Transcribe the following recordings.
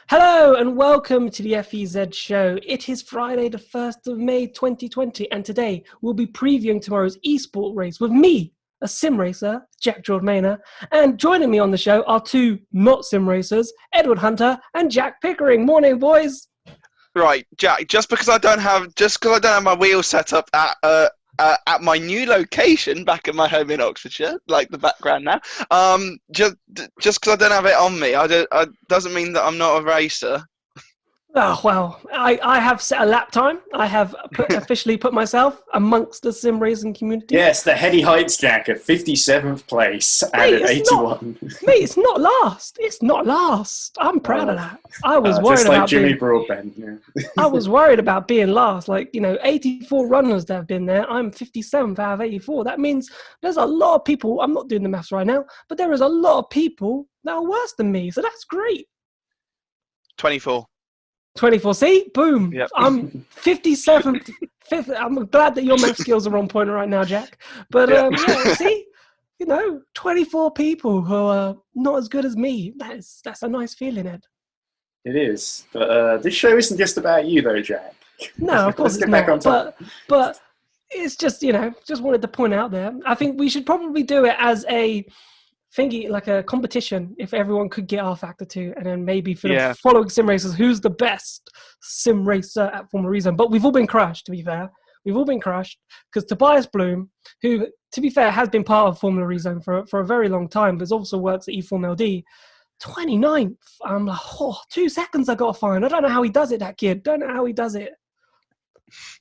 Hello and welcome to the FEZ show. It is Friday the 1st of May 2020 and today we'll be previewing tomorrow's esport race with me, a sim racer, Jack Giordmaina, and joining me on the show are two not sim racers, Edward Hunter and Jack Pickering. Morning, boys. Right, Jack. Just because I don't have my wheel set up at my new location back at my home in Oxfordshire, like the background now. Just because I don't have it on me, doesn't mean that I'm not a racer. Oh, well, I have set a lap time. I have officially put myself amongst the sim racing community. Yes, the heady heights, Jack, at 57th place and at 81. Mate, it's not last. It's not last. I'm proud of that. I was worried just like about Jimmy Broadbent. Yeah. I was worried about being last. 84 runners that have been there. I'm 57th out of 84. That means there's a lot of people. I'm not doing the maths right now, but there is a lot of people that are worse than me. So that's great. 24. 24. See? Boom. Yep. I'm 57th. Fifth. I'm glad that your math skills are on point right now, Jack. But see? 24 people who are not as good as me. That's a nice feeling, Ed. It is. But this show isn't just about you, though, Jack. No, of course it's not. But it's just, just wanted to point out there. I think we should probably do it as a thingy, like a competition, if everyone could get our Factor 2, and then maybe for the following sim racers, who's the best sim racer at Formula Reason. But we've all been crushed, to be fair. We've all been crushed because Tobias Bloom, who, to be fair, has been part of Formula Reason for a very long time, but also works at eFormLD, 29th. I'm like, 2 seconds I got to find. I don't know how he does it, that kid. Don't know how he does it.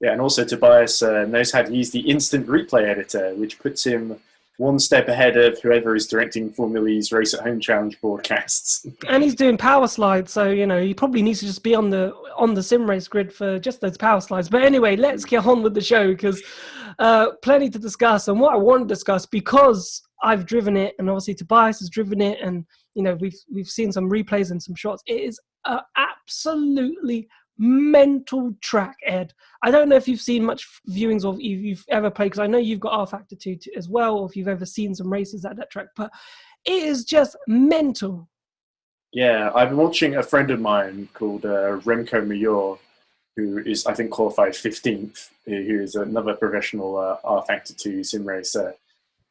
Yeah, and also Tobias knows how to use the instant replay editor, which puts him one step ahead of whoever is directing Formula E's Race at Home Challenge broadcasts. And he's doing power slides, so he probably needs to just be on the sim race grid for just those power slides. But anyway, let's get on with the show because plenty to discuss. And what I want to discuss, because I've driven it, and obviously Tobias has driven it, and we've seen some replays and some shots. It is absolutely mental track, Ed. I don't know if you've seen much viewings or if you've ever played, because I know you've got R Factor 2 as well, or if you've ever seen some races at that track, but it is just mental. Yeah, I've been watching a friend of mine called Remco Major, who is, I think, qualified 15th, who is another professional R Factor 2 sim racer.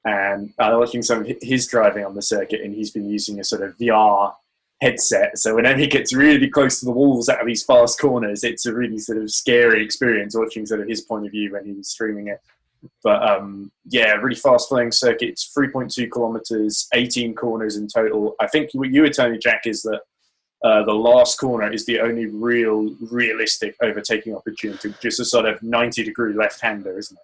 And I'm watching some of his driving on the circuit, and he's been using a sort of VR headset, so whenever he gets really close to the walls out of these fast corners, it's a really sort of scary experience watching sort of his point of view when he was streaming it. But really fast flowing circuit. It's 3.2 kilometers, 18 corners in total. I think what you were telling me, Jack, is that the last corner is the only realistic overtaking opportunity, just a sort of 90-degree left-hander, isn't it?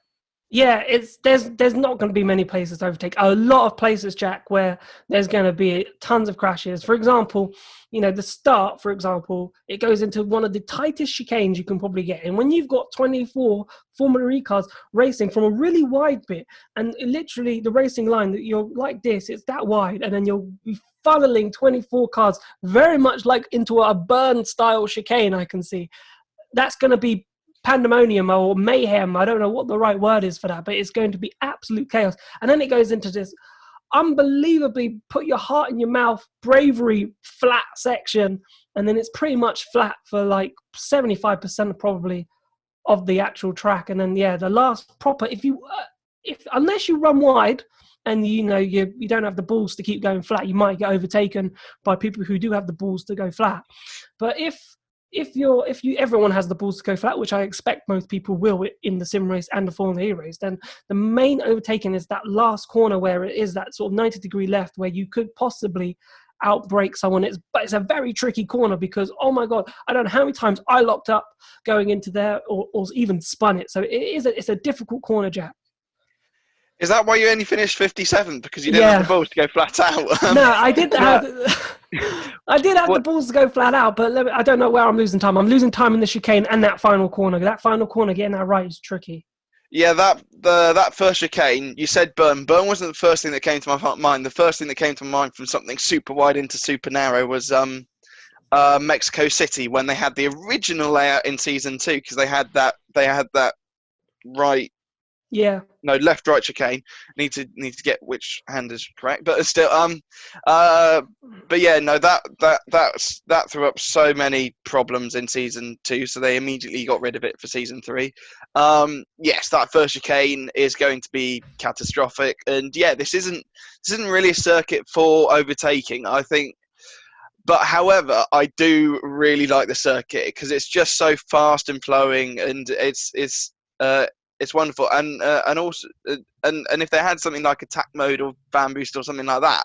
Yeah, there's not going to be many places to overtake. A lot of places, Jack, where there's going to be tons of crashes. For example, the start, for example, it goes into one of the tightest chicanes you can probably get. And when you've got 24 Formula E cars racing from a really wide bit, and literally the racing line, that you're like this, it's that wide, and then you'll be funneling 24 cars very much like into a burn-style chicane, I can see. That's going to be pandemonium or mayhem. I don't know what the right word is for that, but it's going to be absolute chaos. And then it goes into this unbelievably put your heart in your mouth, bravery, flat section. And then it's pretty much flat for like 75% probably of the actual track. And then, the last proper, unless you run wide and you don't have the balls to keep going flat, you might get overtaken by people who do have the balls to go flat. But if everyone has the balls to go flat, which I expect most people will in the sim race and the Formula E race, then the main overtaking is that last corner where it is that sort of 90-degree left where you could possibly outbrake someone. But it's a very tricky corner because, oh my God, I don't know how many times I locked up going into there or even spun it. So it's a difficult corner, Jack. Is that why you only finished 57th? Because you didn't have the balls to go flat out? No, I did have the balls to go flat out, but I don't know where I'm losing time. I'm losing time in the chicane and that final corner. That final corner, getting that right is tricky. Yeah, that first chicane, you said burn. Burn wasn't the first thing that came to my mind. The first thing that came to my mind from something super wide into super narrow was Mexico City, when they had the original layout in season 2, because they had that right Yeah. No, left, right chicane. Need to get which hand is correct, but still, but yeah, no, that threw up so many problems in season 2, so they immediately got rid of it for season 3. Yes, that first chicane is going to be catastrophic, and yeah, this isn't really a circuit for overtaking, I think. But however, I do really like the circuit because it's just so fast and flowing, and it's wonderful. And also and if they had something like attack mode or fan boost or something like that,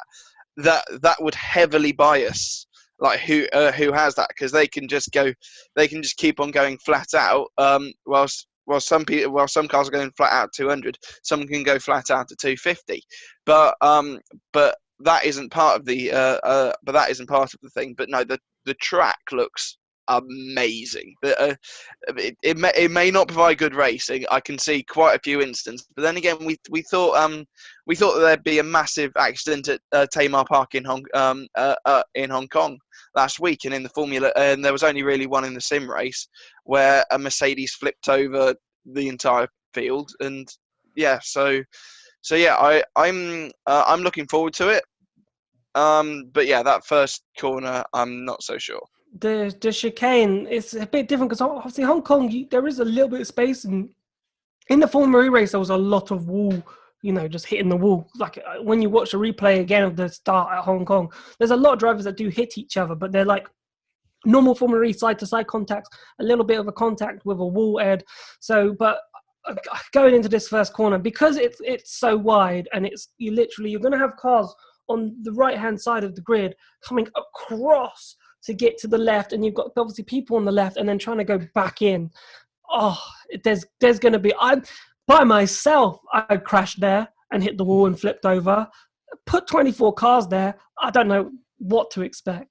that would heavily bias like who has that, because they can just keep on going flat out. Whilst some cars are going flat out 200, some can go flat out at 250. But that isn't part of the thing. But no, the track looks amazing. It may not provide good racing. I can see quite a few instances, but then again, we thought that there'd be a massive accident at Tamar Park in Hong Kong last week, and in the Formula, and there was only really one in the sim race where a Mercedes flipped over the entire field, and yeah, so yeah, I'm looking forward to it. But yeah, that first corner, I'm not so sure. The chicane is a bit different because obviously Hong Kong, there is a little bit of space, and in the Formula E race there was a lot of wall, just hitting the wall. Like when you watch the replay again of the start at Hong Kong, there's a lot of drivers that do hit each other, but they're like normal Formula E side-to-side contacts, a little bit of a contact with a wall edge. So, but going into this first corner, because it's so wide, and you're going to have cars on the right-hand side of the grid coming across to get to the left, and you've got obviously people on the left and then trying to go back in. Oh, there's going to be... by myself, I crashed there and hit the wall and flipped over. Put 24 cars there, I don't know what to expect.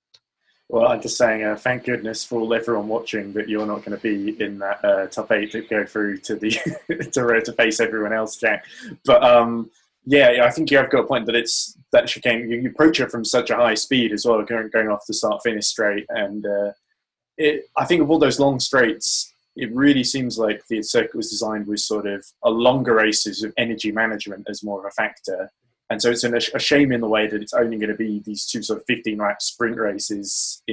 Well, I'm just saying, thank goodness for everyone watching that you're not going to be in that top 8 that go through to the to face everyone else, Jack. But yeah, I think you have got a point that it's that chicane. You approach it from such a high speed as well, going off the start-finish straight, and I think of all those long straights, it really seems like the circuit was designed with sort of a longer races with energy management as more of a factor. And so it's a shame in the way that it's only going to be these two sort of 15-lap sprint races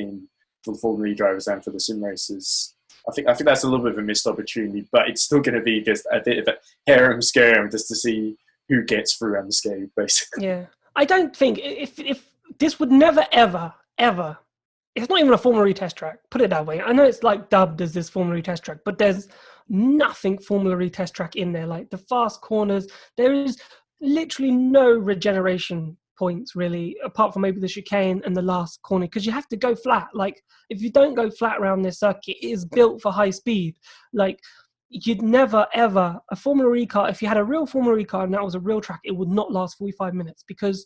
for the Formula E drivers and for the sim racers. I think that's a little bit of a missed opportunity, but it's still going to be just a bit of a harem scarum just to see who gets through unscathed, basically. Yeah, I don't think if this would never ever. It's not even a Formula E test track. Put it that way. I know it's like dubbed as this Formula E test track, but there's nothing Formula E test track in there. Like the fast corners, there is literally no regeneration points really, apart from maybe the chicane and the last corner, because you have to go flat. Like if you don't go flat around this circuit, it is built for high speed. Like you'd never ever, a Formula E car, if you had a real Formula E car and that was a real track, it would not last 45 minutes because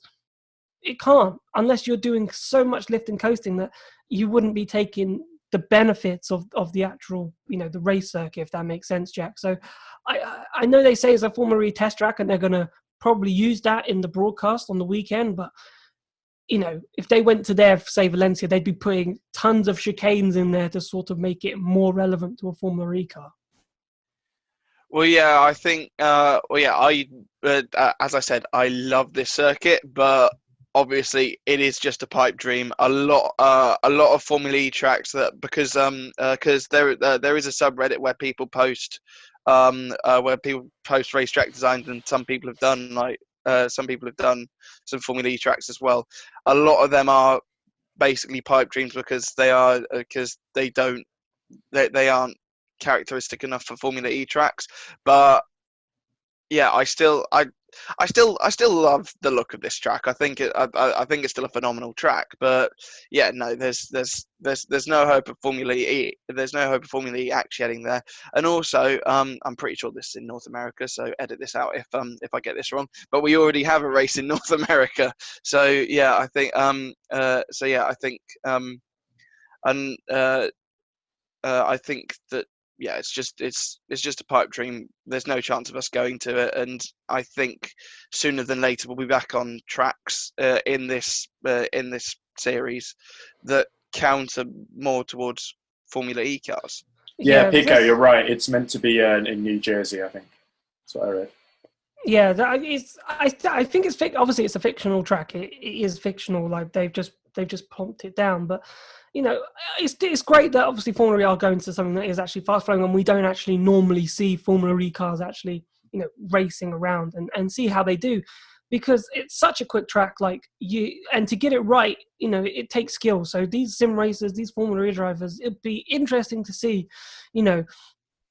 it can't, unless you're doing so much lift and coasting that you wouldn't be taking the benefits of the actual, the race circuit, if that makes sense, Jack. So I know they say it's a Formula E test track and they're going to probably use that in the broadcast on the weekend, but if they went to there, say Valencia, they'd be putting tons of chicanes in there to sort of make it more relevant to a Formula E car. Well, yeah, I think, as I said, I love this circuit, but obviously it is just a pipe dream. A lot of Formula E tracks because there is a subreddit where people post racetrack designs, and some people have done some Formula E tracks as well. A lot of them are basically pipe dreams because they aren't characteristic enough for Formula E tracks. But yeah, I still love the look of this track. I think it's still a phenomenal track. But yeah, no, there's no hope of Formula E. There's no hope of Formula E actually heading there. And also, I'm pretty sure this is in North America, so edit this out if I get this wrong. But we already have a race in North America, so yeah, I think I think that. Yeah, it's just a pipe dream. There's no chance of us going to it, and I think sooner than later we'll be back on tracks in this series that counter more towards Formula E cars. Yeah, Pico, you're right. It's meant to be in New Jersey, I think. That's what I read. Yeah, that is. I think it's obviously it's a fictional track. It is fictional. Like they've just plonked it down. But it's great that obviously Formula E are going to something that is actually fast flowing, and we don't actually normally see Formula E cars actually racing around and see how they do, because it's such a quick track. And to get it right, it takes skill. So these sim racers, these Formula E drivers, it'd be interesting to see,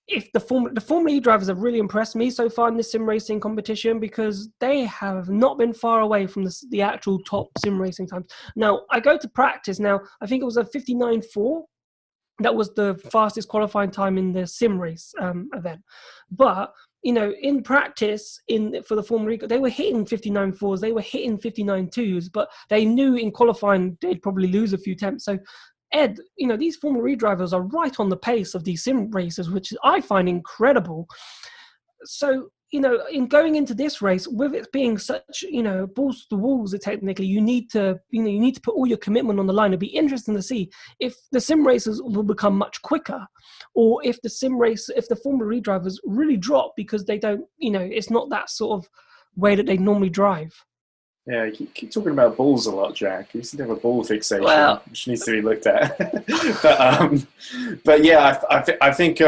if the Formula E drivers have really impressed me so far in this sim racing competition, because they have not been far away from the actual top sim racing times. Now, I go to practice now. I think it was a 59.4. That was the fastest qualifying time in the sim race event. But, in practice for the Formula E, they were hitting 59.4s, they were hitting 59.2s, but they knew in qualifying they'd probably lose a few temps. So Ed, these Formula E drivers are right on the pace of these sim races, which I find incredible. So, in going into this race, with it being such, balls to the walls, technically, you need to put all your commitment on the line. It'd be interesting to see if the sim races will become much quicker, or if the Formula E drivers really drop because they don't, it's not that sort of way that they normally drive. Yeah, you keep talking about balls a lot, Jack. You seem to have a ball fixation, which needs to be looked at. but yeah, I think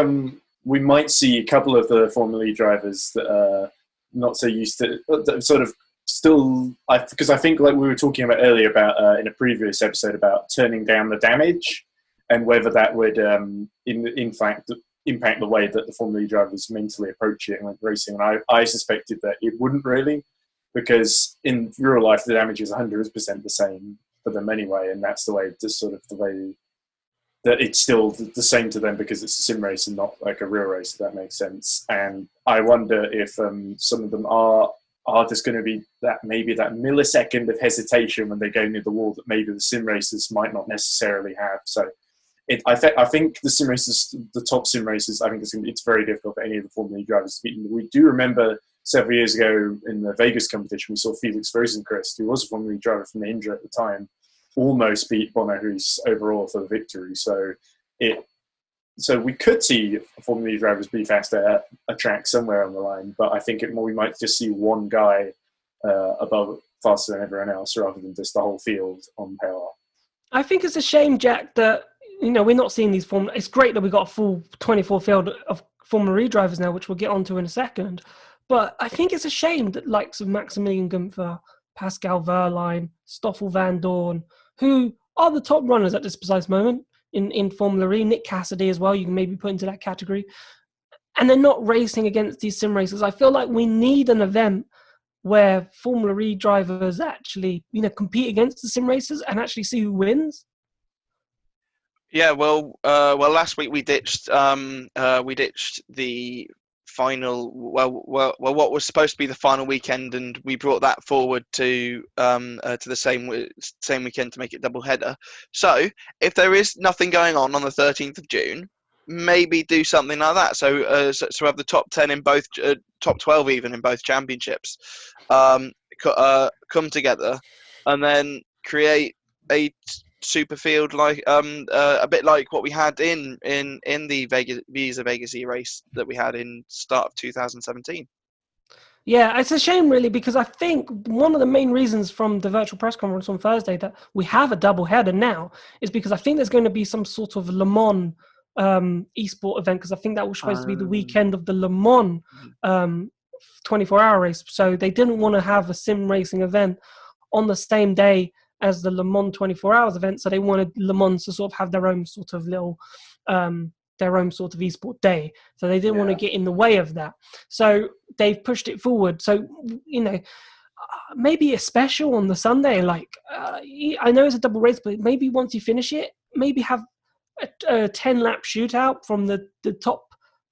we might see a couple of the Formula E drivers that are not so used to that sort of still, because I think, like we were talking about earlier about in a previous episode about turning down the damage and whether that would in fact impact the way that the Formula E drivers mentally approach it when racing. And I suspected that it wouldn't really, because in real life the damage is 100% the same for them anyway, and that's the way that it's still the same to them because it's a sim race and not like a real race, if that makes sense. And I wonder if some of them are just going to be that millisecond of hesitation when they go near the wall that maybe the sim racers might not necessarily have. So I think the sim racers, the top sim racers, I think it's very difficult for any of the Formula E drivers to beat. We do remember several years ago in the Vegas competition, we saw Felix Rosenqvist, who was a Formula E driver from the Indra at the time, almost beat Bonahu's overall for the victory. So we could see Formula E drivers be faster at a track somewhere on the line, but I think we might just see one guy faster than everyone else, rather than just the whole field on power. I think it's a shame, Jack, that we're not seeing these Formula. It's great that we got a full 24 field of Formula E drivers now, which we'll get onto in a second. But I think it's a shame that likes of Maximilian Gunther, Pascal Wehrlein, Stoffel Van Dorn, who are the top runners at this precise moment in Formula E, Nick Cassidy as well, you can maybe put into that category, and they're not racing against these sim racers. I feel like we need an event where Formula E drivers actually, compete against the sim racers and actually see who wins. Yeah, well, last week we ditched the final. What was supposed to be the final weekend, and we brought that forward to the same weekend to make it double header. So, if there is nothing going on the 13th of June, maybe do something like that. So have the top 10 in both, top 12 even in both championships, come together, and then create a super field like a bit like what we had in the Vegas E race that we had in start of 2017. Yeah, it's a shame really, because I think one of the main reasons from the virtual press conference on Thursday that we have a double header now is because I think there's going to be some sort of Le Mans esport event, because I think that was supposed to be the weekend of the Le Mans 24-hour race. So they didn't want to have a sim racing event on the same day as the Le Mans 24 hours event, so they wanted Le Mans to sort of have their own sort of little esport day, so they didn't want to get in the way of that, so they've pushed it forward. So maybe a special on the Sunday, like I know it's a double race, but maybe once you finish it, maybe have a 10-lap shootout from the top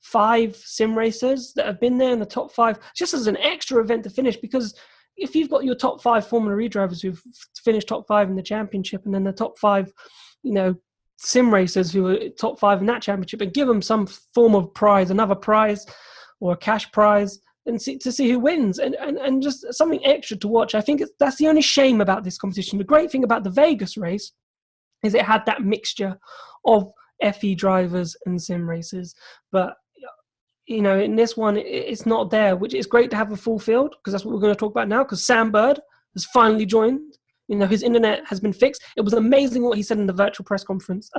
5 sim racers that have been there in the top 5, just as an extra event to finish, because if you've got your top 5 Formula E drivers who've finished top 5 in the championship, and then the top 5, sim racers who are top 5 in that championship, and give them some form of prize, another prize or a cash prize, and to see who wins, and just something extra to watch. I think that's the only shame about this competition. The great thing about the Vegas race is it had that mixture of FE drivers and sim racers, but in this one, it's not there, which is great to have a full field, because that's what we're going to talk about now, because Sam Bird has finally joined. His internet has been fixed. It was amazing what he said in the virtual press conference.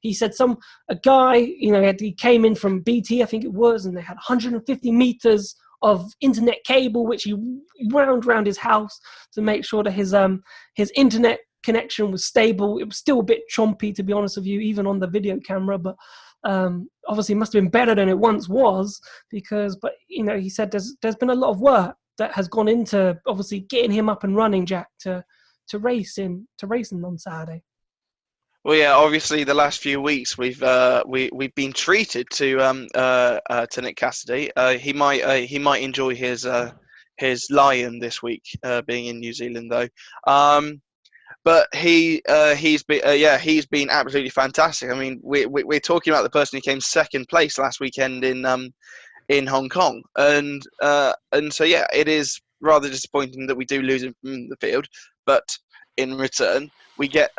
He said a guy, he came in from BT, I think it was, and they had 150 meters of internet cable, which he wound around his house to make sure that his internet connection was stable. It was still a bit chompy, to be honest with you, even on the video camera, but obviously it must have been better than it once was, but he said there's been a lot of work that has gone into obviously getting him up and running, Jack, to racing on Saturday. Well, yeah, obviously the last few weeks we've been treated to Nick Cassidy. He might enjoy his lion this week, being in New Zealand though. But he's been absolutely fantastic. I mean, we're talking about the person who came second place last weekend in Hong Kong, and so yeah, it is rather disappointing that we do lose him from the field. But in return, we get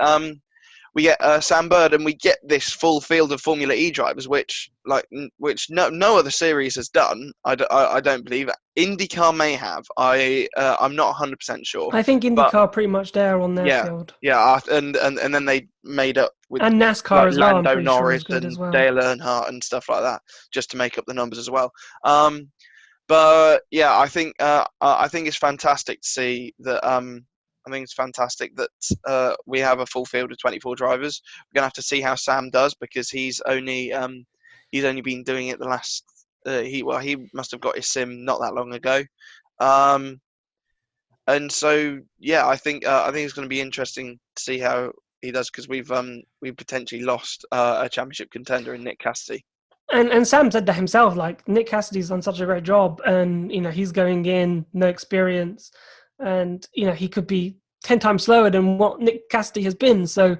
Sam Bird, and we get this full field of Formula E drivers, which no other series has done. I don't believe. IndyCar may have. I'm not 100% sure. I think IndyCar pretty much there on their field. Yeah, and then they made up with and NASCAR as well. Lando Norris sure and well. Dale Earnhardt and stuff like that, just to make up the numbers as well. But yeah, I think it's fantastic to see that. I think it's fantastic that we have a full field of 24 drivers. We're gonna have to see how Sam does, because he's only been doing it the last. He must have got his sim not that long ago, and so yeah, I think it's going to be interesting to see how he does, because we've potentially lost a championship contender in Nick Cassidy. And Sam said that himself. Like, Nick Cassidy's done such a great job, and he's going in, no experience. And he could be 10 times slower than what Nick Cassidy has been. So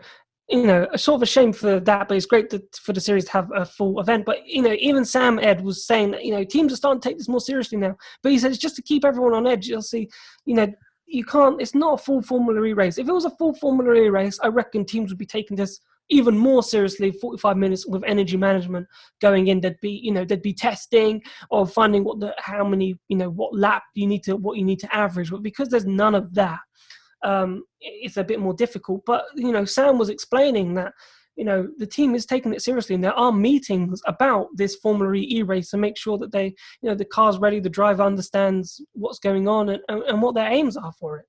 a sort of a shame for that, but it's great for the series to have a full event. But even Sam Ed was saying that teams are starting to take this more seriously now. But he said it's just to keep everyone on edge. You'll see, you can't. It's not a full Formula E race. If it was a full Formula E race, I reckon teams would be taking this even more seriously. 45 minutes with energy management going in. There'd be testing or finding what lap you need to average. But because there's none of that, it's a bit more difficult. But Sam was explaining that the team is taking it seriously, and there are meetings about this Formula E race to make sure that they the car's ready, the driver understands what's going on and what their aims are for it.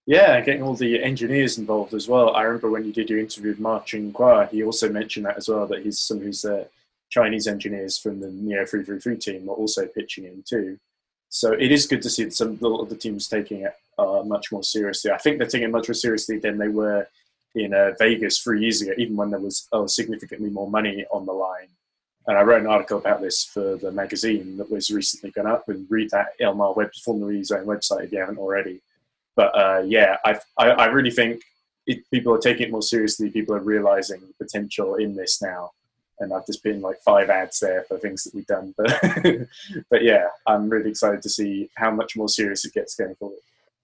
Yeah, getting all the engineers involved as well. I remember when you did your interview with Ma Ching-Kwa, he also mentioned that as well, that some of his Chinese engineers from the Neo 333 team were also pitching in too. So it is good to see that some of the teams taking it much more seriously. I think they're taking it much more seriously than they were in Vegas 3 years ago, even when there was significantly more money on the line. And I wrote an article about this for the magazine that was recently gone up, and read that Elmar Formula E's own website if you haven't already. But I really think people are taking it more seriously. People are realizing the potential in this now. And I've just been like 5 ads there for things that we've done. But yeah, I'm really excited to see how much more serious it gets going forward.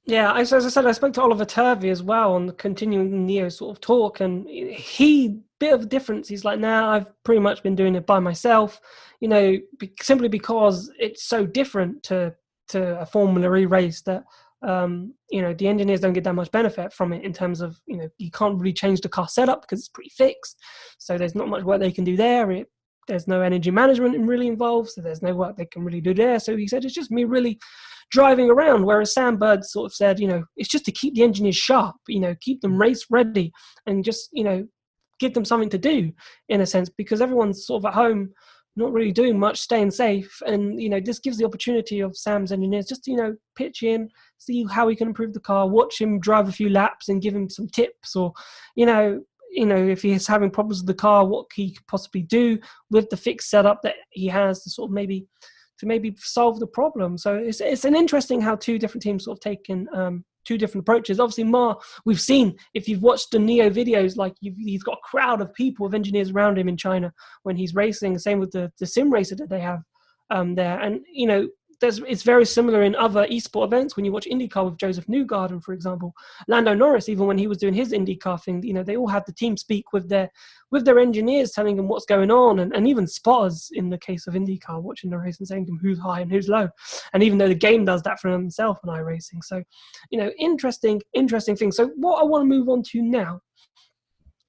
Yeah, as I said, I spoke to Oliver Turvey as well on the continuing Neo sort of talk, and bit of a difference. He's like, I've pretty much been doing it by myself, simply because it's so different to a Formula E race that, the engineers don't get that much benefit from it in terms of, you can't really change the car setup because it's pretty fixed. So there's not much work they can do there. There's no energy management really involved, so there's no work they can really do there. So he said, it's just me really driving around, whereas Sam Bird sort of said, it's just to keep the engineers sharp, keep them race ready, and just, give them something to do in a sense, because everyone's sort of at home, not really doing much, staying safe. And, this gives the opportunity of Sam's engineers just to, pitch in, see how he can improve the car, watch him drive a few laps and give him some tips, or, if he's having problems with the car, what he could possibly do with the fixed setup that he has to sort of maybe solve the problem. So it's an interesting how two different teams sort of taken two different approaches. Obviously, Ma, we've seen, if you've watched the Neo videos, like he's got a crowd of people, of engineers around him in China when he's racing. Same with the sim racer that they have there. And, it's very similar in other esport events. When you watch IndyCar with Joseph Newgarden, for example, Lando Norris, even when he was doing his IndyCar thing, they all had the team speak with their engineers, telling them what's going on, and even spotters in the case of IndyCar, watching the race and saying to them who's high and who's low. And even though the game does that for themselves in iRacing, so interesting thing. So what I want to move on to now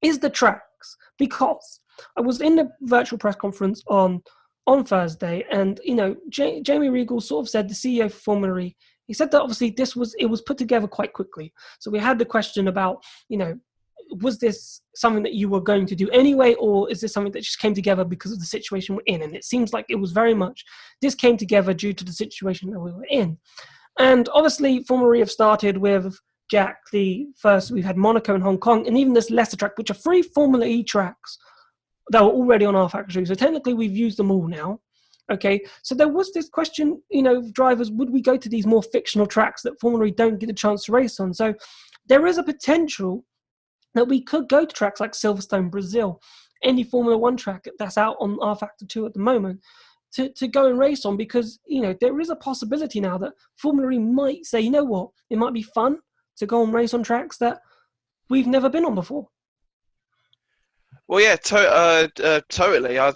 is the tracks, because I was in the virtual press conference on Thursday, and Jamie Regal sort of said, the CEO for Formula E, he said that obviously it was put together quite quickly. So we had the question about, was this something that you were going to do anyway, or is this something that just came together because of the situation we're in? And it seems like it was very much, this came together due to the situation that we were in. And obviously Formula E have started with, Jack, we've had Monaco and Hong Kong, and even this Leicester track, which are 3 Formula E tracks that were already on our factory. So technically we've used them all now. Okay, so there was this question, drivers, would we go to these more fictional tracks that Formula E don't get a chance to race on? So there is a potential that we could go to tracks like Silverstone, Brazil, any Formula One track that's out on R Factor 2 at the moment, to go and race on, because, there is a possibility now that Formula E might say, what, it might be fun to go and race on tracks that we've never been on before. Well, yeah, totally. I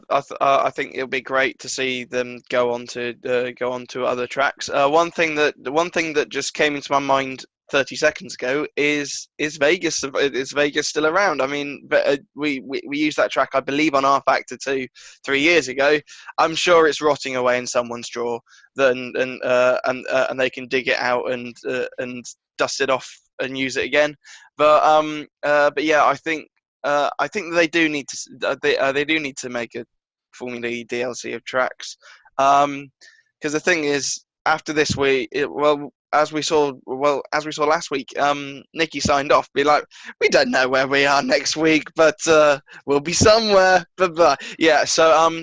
think it'll be great to see them go on to other tracks. One thing that just came into my mind 30 seconds ago is Vegas. Is Vegas still around? I mean, we used that track, I believe, on R Factor 2 3 years ago. I'm sure it's rotting away in someone's drawer. And they can dig it out and dust it off and use it again. But yeah, I think they do need to make a Formula E DLC of tracks, because the thing is, after this as we saw last week, Nicky signed off, be like, we don't know where we are next week, but we'll be somewhere. Yeah, so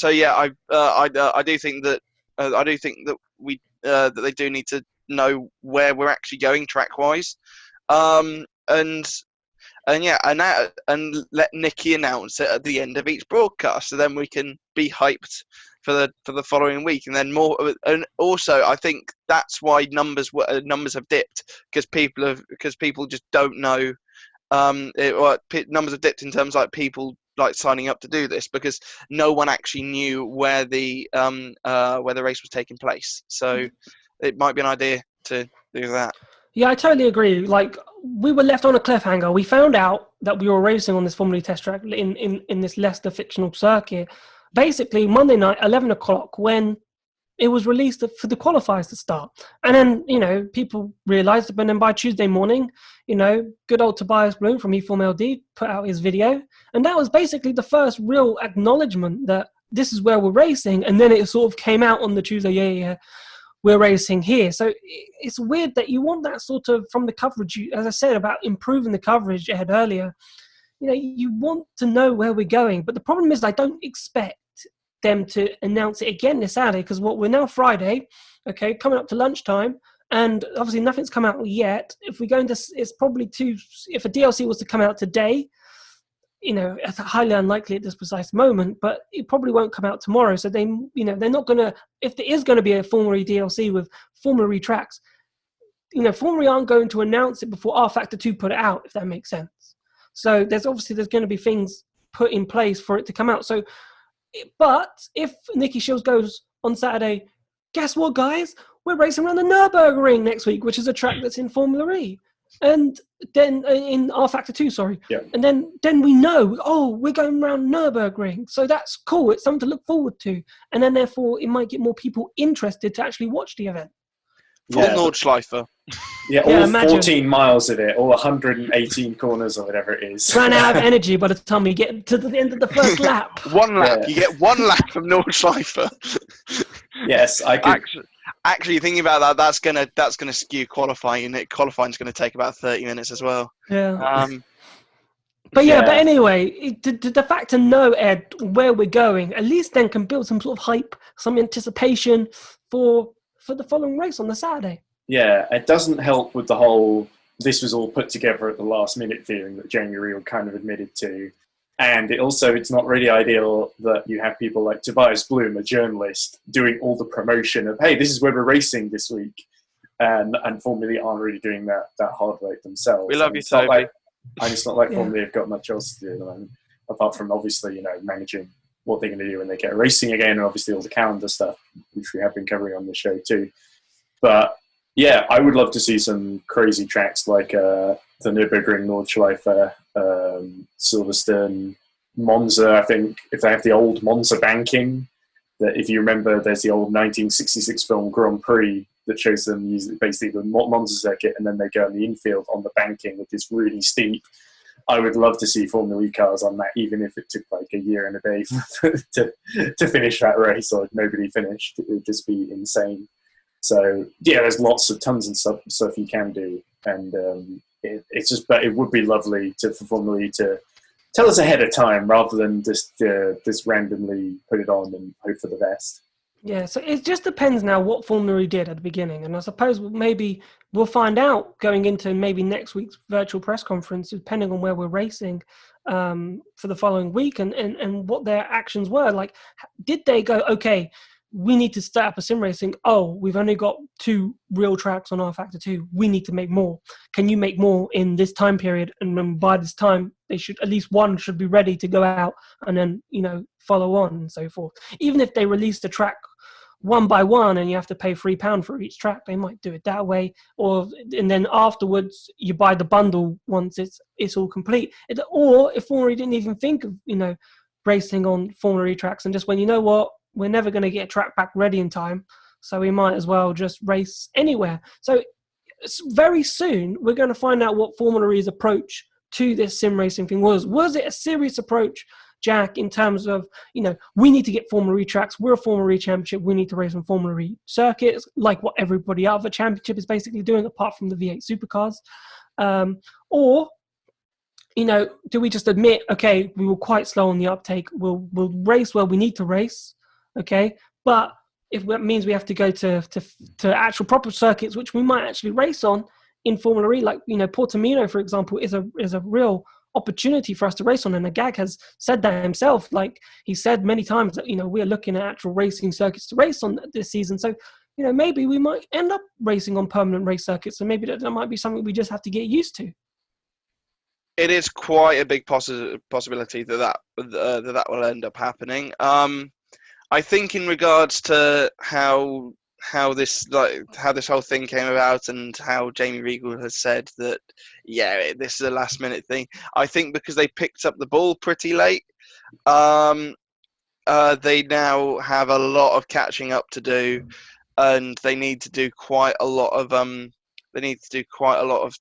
yeah, I do think that that they do need to know where we're actually going track wise, and let Nicky announce it at the end of each broadcast, so then we can be hyped for the following week, and then more. And also, I think that's why numbers have dipped, because people just don't know. Numbers have dipped in terms like people like signing up to do this, because no one actually knew where the race was taking place. So it might be an idea to do that. Yeah, I totally agree. Like, we were left on a cliffhanger. We found out that we were racing on this Formula E test track in this Leicester fictional circuit, basically Monday night, 11 o'clock, when it was released for the qualifiers to start. And then, people realised it, but then by Tuesday morning, good old Tobias Bloom from eFormLD put out his video. And that was basically the first real acknowledgement that this is where we're racing. And then it sort of came out on the Tuesday, yeah, we're racing here. So it's weird that you want that sort of, from the coverage, as I said, about improving the coverage I had earlier, you want to know where we're going. But the problem is I don't expect them to announce it again this Saturday, because we're now Friday, okay, coming up to lunchtime, and obviously nothing's come out yet. If we go into, it's probably if a DLC was to come out today, it's highly unlikely at this precise moment, but it probably won't come out tomorrow. So they're not going to, if there is going to be a Formula E DLC with Formula E tracks, Formula E aren't going to announce it before R Factor 2 put it out, if that makes sense. So there's going to be things put in place for it to come out. So, but if Nicky Shields goes on Saturday, guess what, guys? We're racing around the Nürburgring next week, which is a track that's in Formula E. And then in R Factor 2, sorry. Yeah. And then we know, we're going around Nürburgring. So that's cool. It's something to look forward to. And then therefore it might get more people interested to actually watch the event. Full Nordschleife. Yeah, all 14 miles of it, all 118 corners or whatever it is. Ran out of energy by the time we get to the end of the first lap. One lap. Yeah. You get one lap of Nordschleife. Yes, I could. Actually, thinking about that, that's gonna skew qualifying, and qualifying's gonna take about 30 minutes as well. Yeah. But anyway, the fact to know, Ed, where we're going, at least then can build some sort of hype, some anticipation for the following race on the Saturday. Yeah, it doesn't help with the whole, this was all put together at the last minute feeling that Jamie Real kind of admitted to. And it's not really ideal that you have people like Tobias Bloom, a journalist, doing all the promotion of, hey, this is where we're racing this week. And Formula E aren't really doing that hard work themselves. We love you, Toby. It's not like Formula E have got much else to do at the moment, apart from obviously, managing what they're going to do when they get racing again, and obviously all the calendar stuff, which we have been covering on the show too. But yeah, I would love to see some crazy tracks like the Nürburgring, Nordschleife, Silverstone, Monza. I think if they have the old Monza banking, that if you remember, there's the old 1966 film Grand Prix that shows them using basically the Monza circuit, and then they go in the infield on the banking, which is really steep. I would love to see Formula E cars on that, even if it took like a year and a day to finish that race, or if nobody finished. It would just be insane. So yeah, there's tons of stuff you can do, and but it would be lovely for Formula E to tell us ahead of time rather than just randomly put it on and hope for the best. Yeah, so it just depends now what Formula E did at the beginning. And I suppose maybe we'll find out going into maybe next week's virtual press conference, depending on where we're racing for the following week and what their actions were. Like, did they go, okay, we need to start up a sim racing. Oh, we've only got 2 real tracks on R Factor 2. We need to make more. Can you make more in this time period? And then by this time, they should, at least one should be ready to go out and then, follow on and so forth. Even if they release the track one by one and you have to pay £3 for each track, they might do it that way. And then afterwards you buy the bundle once it's all complete. Or if Formula E didn't even think of, racing on Formula E tracks and just went, you know what, we're never going to get a track back ready in time, so we might as well just race anywhere. So very soon we're going to find out what Formula E's approach to this sim racing thing was. Was it a serious approach, Jack, in terms of, we need to get Formula E tracks, we're a Formula E championship, we need to race on Formula E circuits, like what everybody other championship is basically doing, apart from the V8 supercars? Or, do we just admit, okay, we were quite slow on the uptake, we'll race where we need to race, okay, but if that means we have to go to actual proper circuits, which we might actually race on in Formula E, like, Portimao, for example, is a real opportunity for us to race on. And Agag has said that himself. Like, he said many times that, we're looking at actual racing circuits to race on this season. So, maybe we might end up racing on permanent race circuits. And maybe that might be something we just have to get used to. It is quite a big possibility that will end up happening. I think in regards to how this whole thing came about and how Jamie Regal has said that, yeah, this is a last minute thing. I think because they picked up the ball pretty late, they now have a lot of catching up to do, and they need to do quite a lot of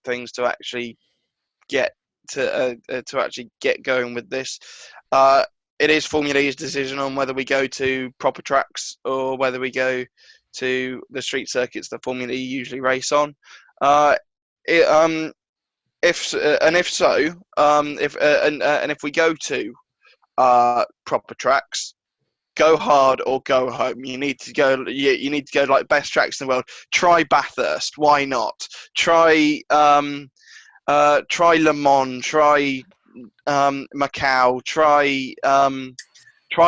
things to actually get going with this. It is Formula E's decision on whether we go to proper tracks or whether we go to the street circuits that Formula E usually race on. If we go to proper tracks, go hard or go home. You need to go. You need to go like best tracks in the world. Try Bathurst. Why not? Try Le Mans. Try Macau. Try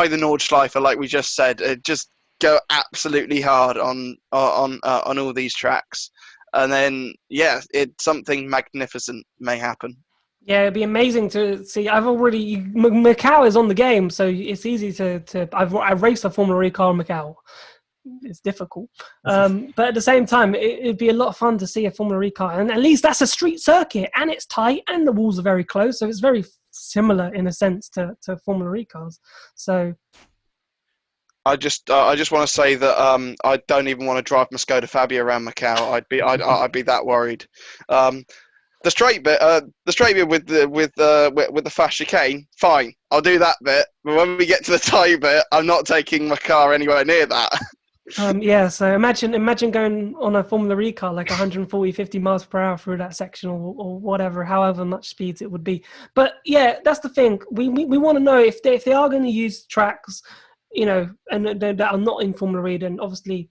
the Nordschleife, like we just said. Just go absolutely hard on all these tracks, and then something magnificent may happen. Yeah, it'd be amazing to see. Macau is on the game, so it's easy to. I've raced a Formula E car in Macau. It's difficult, but at the same time, it'd be a lot of fun to see a Formula E car, and at least that's a street circuit, and it's tight, and the walls are very close, so it's very similar in a sense to Formula E cars. So. I just want to say that I don't even want to drive my Skoda Fabia around Macau. I'd be that worried. The straight bit with the fast chicane, fine. I'll do that bit. But when we get to the tight bit, I'm not taking my car anywhere near that. So imagine going on a Formula E car like 140, 50 miles per hour through that section or whatever, however much speeds it would be. But yeah, that's the thing. We want to know if they are going to use tracks, and that are not in Formula E, then obviously,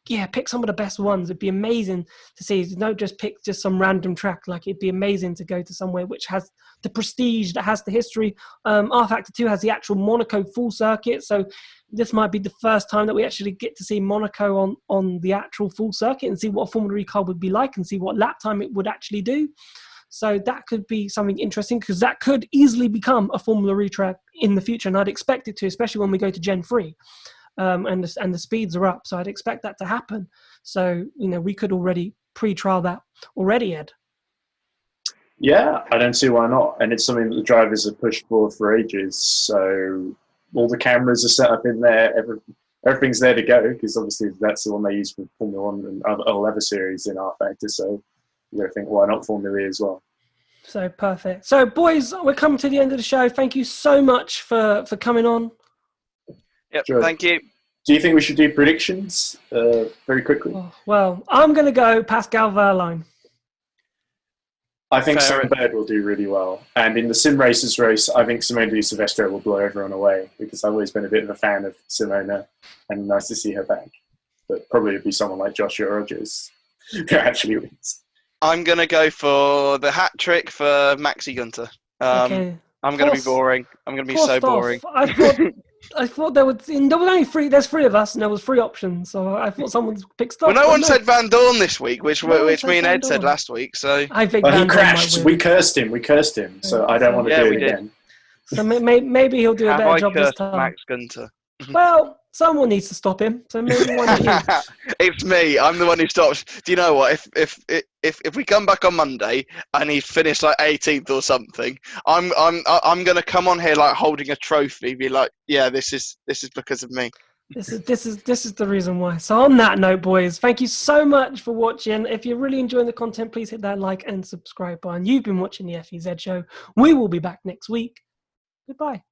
pick some of the best ones. It'd be amazing to see. Don't just pick just some random track. Like, it'd be amazing to go to somewhere which has the prestige, that has the history. R Factor 2 has the actual Monaco full circuit, so this might be the first time that we actually get to see Monaco on the actual full circuit and see what a Formula E car would be like and see what lap time it would actually do. So that could be something interesting, because that could easily become a Formula E track in the future, and I'd expect it to, especially when we go to Gen 3. And the speeds are up, so I'd expect that to happen. So, we could already pre-trial that already, Ed. Yeah, I don't see why not. And it's something that the drivers have pushed for ages. So all the cameras are set up in there. Everything's there to go, because obviously that's the one they use for Formula 1 and other series in R Factor. So you got to think, why not Formula E as well? So perfect. So, boys, we're coming to the end of the show. Thank you so much for coming on. Yep, Sure. thank you. Do you think we should do predictions very quickly? Well, I'm going to go Pascal Wehrlein. I think Fair. Sam Bird will do really well. And in the Sim Racers race, I think Simone Di Silvestro will blow everyone away, because I've always been a bit of a fan of Simona, and nice to see her back. But probably it'd be someone like Joshua Rogers who actually wins. I'm going to go for the hat trick for Maxi Gunter. Okay. I'm going to be boring. I'm going to be so boring. I thought there was only three. There's three of us, and there was three options. So I thought someone picked Stoff. Well, no one said Van Dorn this week, which No one me said and Van Ed said Dorn. last week. So I think Well, he Van Dorn crashed. might We win. cursed him. So I don't want to Yeah, do we it did. again. So maybe he'll do a have better I job this cursed time. Max Gunter? Well, someone needs to stop him. So maybe why not you? It's me. I'm the one who stops. Do you know what? If we come back on Monday and he's finished like 18th or something, I'm gonna come on here like holding a trophy, be like, yeah, this is because of me. This is the reason why. So on that note, boys, thank you so much for watching. If you're really enjoying the content, please hit that like and subscribe button. You've been watching the FEZ show. We will be back next week. Goodbye.